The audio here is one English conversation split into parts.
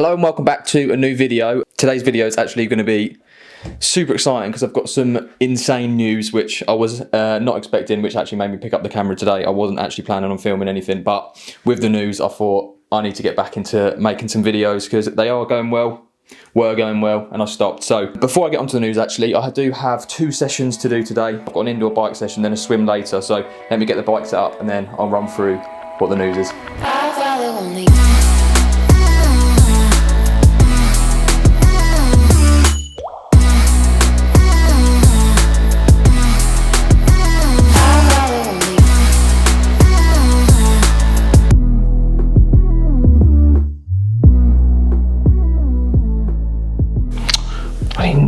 Hello and welcome back to a new video. Today's video is actually going to be super exciting because I've got some insane news which I was not expecting, which actually made me pick up the camera today. I wasn't actually planning on filming anything, but with the news I thought I need to get back into making some videos because they are going well, were going well, and I stopped. So before I get onto the news, actually I do have 2 sessions to do today. I've got an indoor bike session, then a swim later, so let me get the bike set up and then I'll run through what the news is.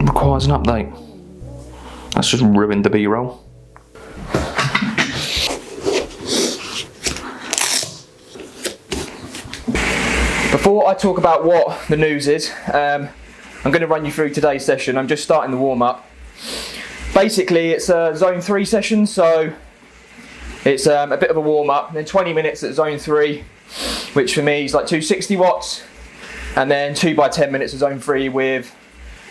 Requires an update. That's just ruined the B-roll. Before I talk about what the news is, I'm going to run you through today's session. I'm just starting the warm-up. Basically, it's a zone 3 session, so it's a bit of a warm-up, then 20 minutes at zone 3, which for me is like 260 watts, and then 2 by 10 minutes at zone 3 with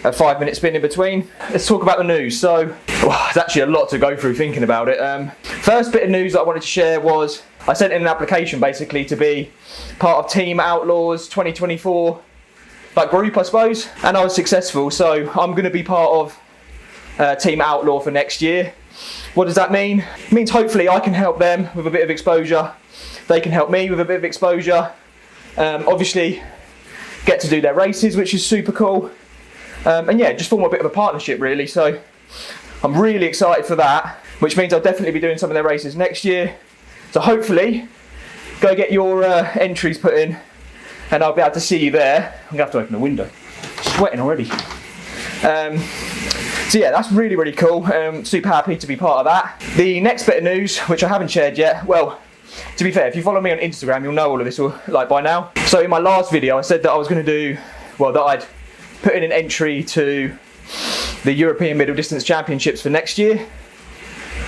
a 5-minute spin in between. Let's talk about the news. So, there's actually a lot to go through thinking about it. First bit of news that I wanted to share was I sent in an application basically to be part of Team Outlaw's 2024 group, I suppose, and I was successful. So I'm going to be part of Team Outlaw for next year. What does that mean? It means hopefully I can help them with a bit of exposure. They can help me with a bit of exposure. Obviously, get to do their races, which is super cool. And yeah, just form a bit of a partnership really, so I'm really excited for that, which means I'll definitely be doing some of their races next year. So hopefully, go get your entries put in and I'll be able to see you there. I'm going to have to open the window, sweating already. So yeah, that's really, really cool. Super happy to be part of that. The next bit of news, which I haven't shared yet, well, to be fair, if you follow me on Instagram, you'll know all of this by now. So in my last video, I said that I was going to do, that I'd put in an entry to the European Middle Distance Championships for next year.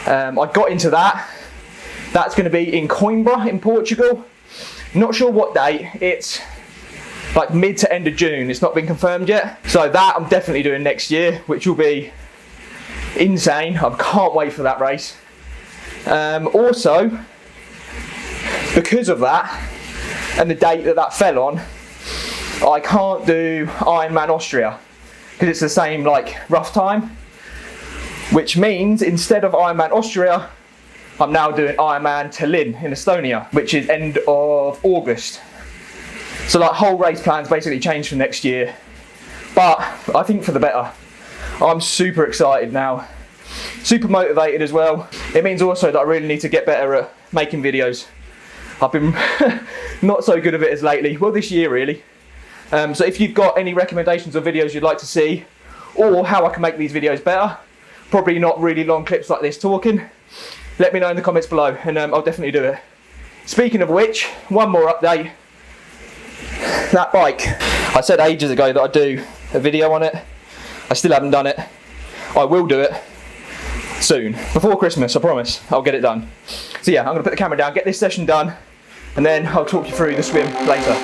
I got into that. That's going to be in Coimbra in Portugal. Not sure what date. It's like mid to end of June. It's not been confirmed yet. So that I'm definitely doing next year, which will be insane. I can't wait for that race. Also, because of that and the date that fell on, I can't do Ironman Austria because it's the same rough time, which means instead of Ironman Austria, I'm now doing Ironman Tallinn in Estonia, which is end of August. So whole race plans basically changed for next year, but I think for the better. I'm super excited now, super motivated as well. It means also that I really need to get better at making videos. I've been not so good at it as lately, this year really. So if you've got any recommendations of videos you'd like to see, or how I can make these videos better, probably not really long clips like this talking, let me know in the comments below and I'll definitely do it. Speaking of which, one more update. That bike, I said ages ago that I'd do a video on it. I still haven't done it. I will do it soon, before Christmas, I promise. I'll get it done. So yeah, I'm going to put the camera down, get this session done, and then I'll talk you through the swim later.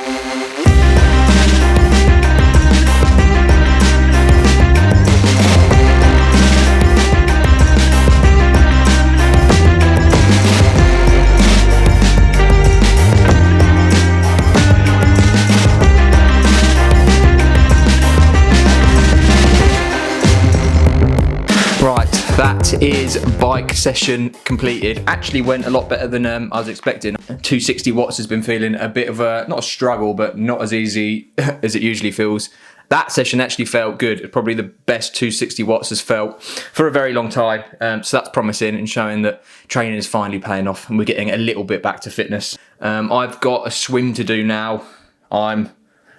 That is bike session completed. Actually went a lot better than I was expecting. 260 watts has been feeling a bit of a, not a struggle, but not as easy as it usually feels. That session actually felt good. It's probably the best 260 watts has felt for a very long time. So that's promising and showing that training is finally paying off and we're getting a little bit back to fitness. I've got a swim to do now. I'm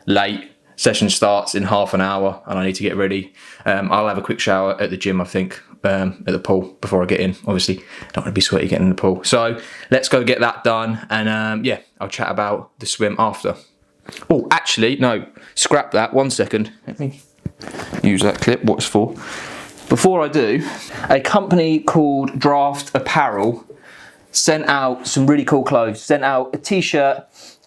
late. Session starts in half an hour and I need to get ready. I'll have a quick shower at the gym, I think, at the pool before I get in. Obviously, don't want to be sweaty getting in the pool. So let's go get that done and yeah, I'll chat about the swim after. Oh, actually, no, scrap that. 1 second. Let me use that clip, what it's for. Before I do, a company called Draft Apparel sent out some really cool clothes. Sent out a t-shirt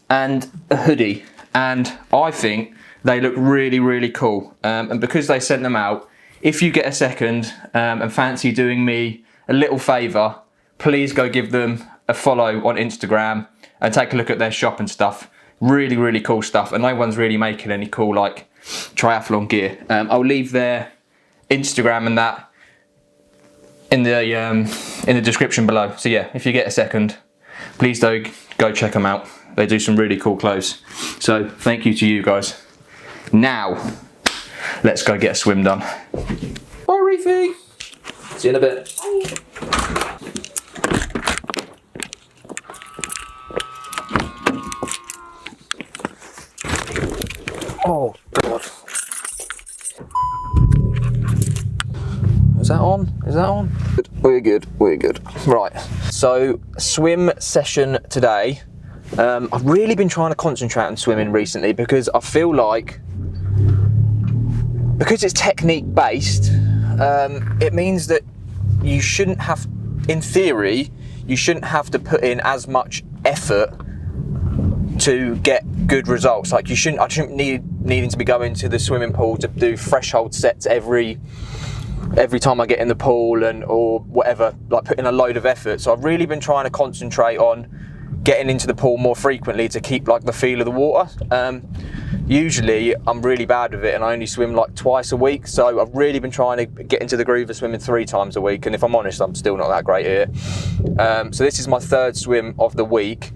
and a hoodie. and I think they look really, really cool. And because they sent them out, if you get a second and fancy doing me a little favour, please go give them a follow on Instagram and take a look at their shop and stuff. Really, really cool stuff, and no one's really making any cool like triathlon gear. I'll leave their Instagram and that in the description below. So yeah, if you get a second, please do go check them out. They do some really cool clothes. So thank you to you guys. Now, let's go get a swim done. Bye, Reefy. See you in a bit. Oh God. Is that on? Is that on? We're good, we're good. Right, so swim session today. I've really been trying to concentrate on swimming recently because I feel like, because it's technique based, it means that you shouldn't have, in theory, you shouldn't have to put in as much effort to get good results. Like I shouldn't needing to be going to the swimming pool to do threshold sets every time I get in the pool or whatever, like put in a load of effort. So I've really been trying to concentrate on getting into the pool more frequently to keep like the feel of the water. Usually I'm really bad with it and I only swim like twice a week, so I've really been trying to get into the groove of swimming 3 times a week, and if I'm honest, I'm still not that great here. So this is my 3rd swim of the week.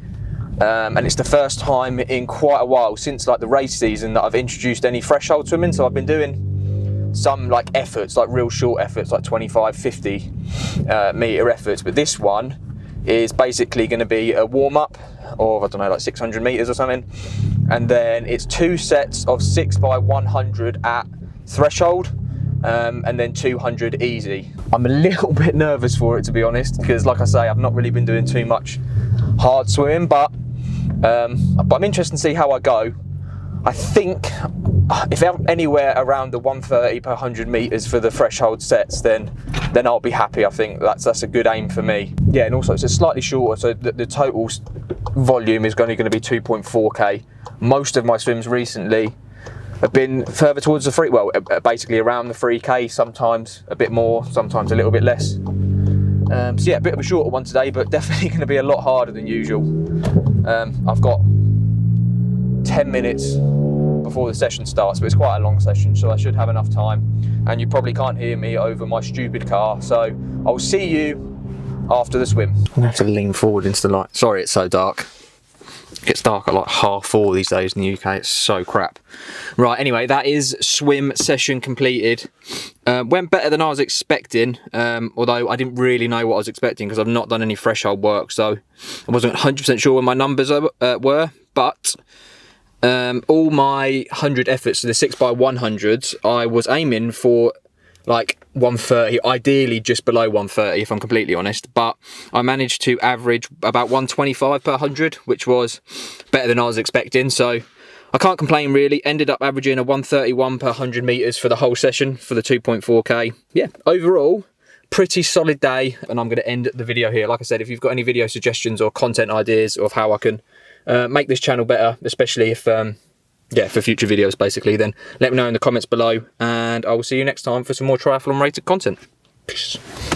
And it's the first time in quite a while since like the race season that I've introduced any threshold swimming. So I've been doing some like efforts, like real short efforts, like 25, 50 meter efforts. But this one is basically going to be a warm up of, I don't know, like 600 meters or something. And then it's 2 sets of 6 by 100 at threshold. And then 200 easy. I'm a little bit nervous for it, to be honest, because like I say, I've not really been doing too much hard swimming, but I'm interested to see how I go. I think if I'm anywhere around the 130 per 100 meters for the threshold sets, then I'll be happy. I think that's a good aim for me. Yeah, and also it's a slightly shorter, so the total volume is only going to be 2.4k. Most of my swims recently have been further towards the 3, well, basically around the 3k, sometimes a bit more, sometimes a little bit less. So yeah, a bit of a shorter one today, but definitely going to be a lot harder than usual. I've got 10 minutes before the session starts, but it's quite a long session, so I should have enough time. And you probably can't hear me over my stupid car, so I'll see you after the swim. I'm gonna have to lean forward into the light. Sorry, it's so dark. It gets dark at like 4:30 these days in the UK. It's so crap. Right, anyway, that is swim session completed. Went better than I was expecting, although I didn't really know what I was expecting because I've not done any threshold work, so I wasn't 100% sure what my numbers were, but all my 100 efforts to the 6 by 100s, I was aiming for like 130, ideally just below 130 if I'm completely honest, but I managed to average about 125 per 100, which was better than I was expecting, so I can't complain really. Ended up averaging a 131 per 100 meters for the whole session for the 2.4k. Yeah, overall pretty solid day, and I'm going to end the video here. Like I said, if you've got any video suggestions or content ideas of how I can make this channel better, especially if yeah, for future videos basically, then let me know in the comments below, and I will see you next time for some more triathlon related content. Peace.